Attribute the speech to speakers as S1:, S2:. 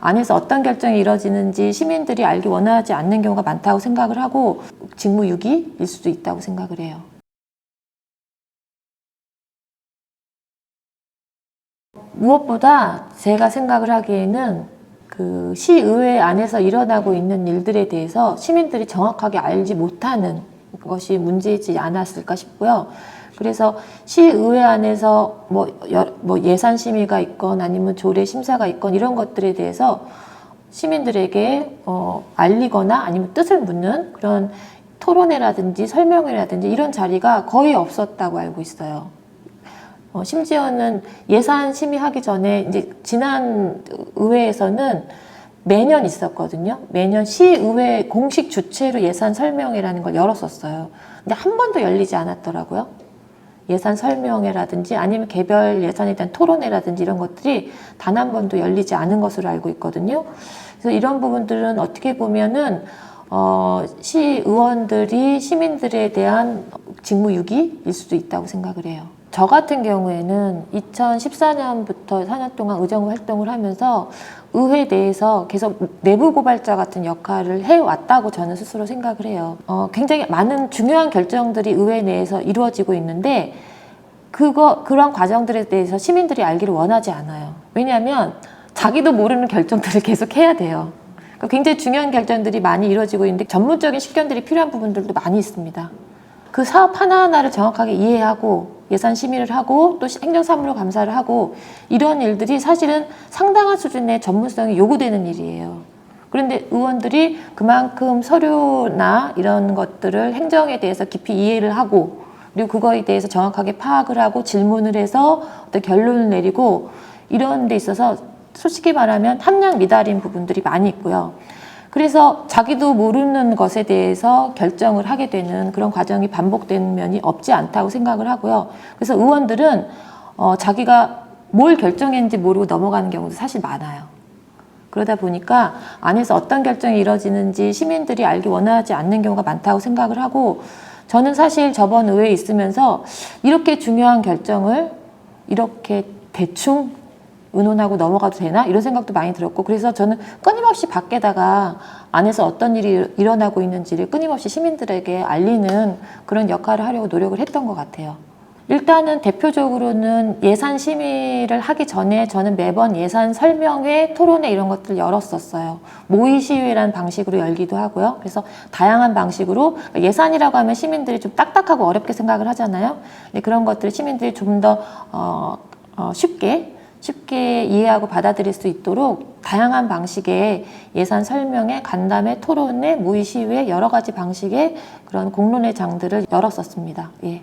S1: 안에서 어떤 결정이 이루어지는지 시민들이 알기 원하지 않는 경우가 많다고 생각을 하고 직무유기일 수도 있다고 생각을 해요. 무엇보다 제가 생각을 하기에는 그 시의회 안에서 일어나고 있는 일들에 대해서 시민들이 정확하게 알지 못하는 것이 문제이지 않았을까 싶고요. 그래서 시의회 안에서 뭐 예산 심의가 있건 아니면 조례 심사가 있건 이런 것들에 대해서 시민들에게 알리거나 아니면 뜻을 묻는 그런 토론회라든지 설명회라든지 이런 자리가 거의 없었다고 알고 있어요. 심지어는 예산 심의하기 전에 이제 지난 의회에서는 매년 있었거든요. 매년 시의회 공식 주최로 예산 설명회라는 걸 열었었어요. 근데 한 번도 열리지 않았더라고요. 예산 설명회라든지 아니면 개별 예산에 대한 토론회라든지 이런 것들이 단 한 번도 열리지 않은 것으로 알고 있거든요. 그래서 이런 부분들은 어떻게 보면은 시의원들이 시민들에 대한 직무유기일 수도 있다고 생각을 해요. 저 같은 경우에는 2014년부터 4년 동안 의정부 활동을 하면서 의회 내에서 계속 내부 고발자 같은 역할을 해왔다고 저는 스스로 생각을 해요. 굉장히 많은 중요한 결정들이 의회 내에서 이루어지고 있는데 그런 과정들에 대해서 시민들이 알기를 원하지 않아요. 왜냐하면 자기도 모르는 결정들을 계속 해야 돼요. 굉장히 중요한 결정들이 많이 이루어지고 있는데 전문적인 식견들이 필요한 부분들도 많이 있습니다. 그 사업 하나하나를 정확하게 이해하고 예산 심의를 하고 또 행정사무로 감사를 하고 이런 일들이 사실은 상당한 수준의 전문성이 요구되는 일이에요. 그런데 의원들이 그만큼 서류나 이런 것들을 행정에 대해서 깊이 이해를 하고 그리고 그거에 대해서 정확하게 파악을 하고 질문을 해서 어떤 결론을 내리고 이런 데 있어서 솔직히 말하면 함량 미달인 부분들이 많이 있고요. 그래서 자기도 모르는 것에 대해서 결정을 하게 되는 그런 과정이 반복되는 면이 없지 않다고 생각을 하고요. 그래서 의원들은 자기가 뭘 결정했는지 모르고 넘어가는 경우도 사실 많아요. 그러다 보니까 안에서 어떤 결정이 이루어지는지 시민들이 알기 원하지 않는 경우가 많다고 생각을 하고 저는 사실 저번 의회에 있으면서 이렇게 중요한 결정을 이렇게 대충 의논하고 넘어가도 되나? 이런 생각도 많이 들었고 그래서 저는 끊임없이 밖에다가 안에서 어떤 일이 일어나고 있는지를 끊임없이 시민들에게 알리는 그런 역할을 하려고 노력을 했던 것 같아요. 일단은 대표적으로는 예산 심의를 하기 전에 저는 매번 예산 설명회, 토론회 이런 것들을 열었었어요. 모의 시위라는 방식으로 열기도 하고요. 그래서 다양한 방식으로 예산이라고 하면 시민들이 좀 딱딱하고 어렵게 생각을 하잖아요. 근데 그런 것들을 시민들이 좀 더 쉽게 이해하고 받아들일 수 있도록 다양한 방식의 예산 설명회, 간담회, 토론회, 모의 시위회 여러 가지 방식의 그런 공론회 장들을 열었었습니다. 예.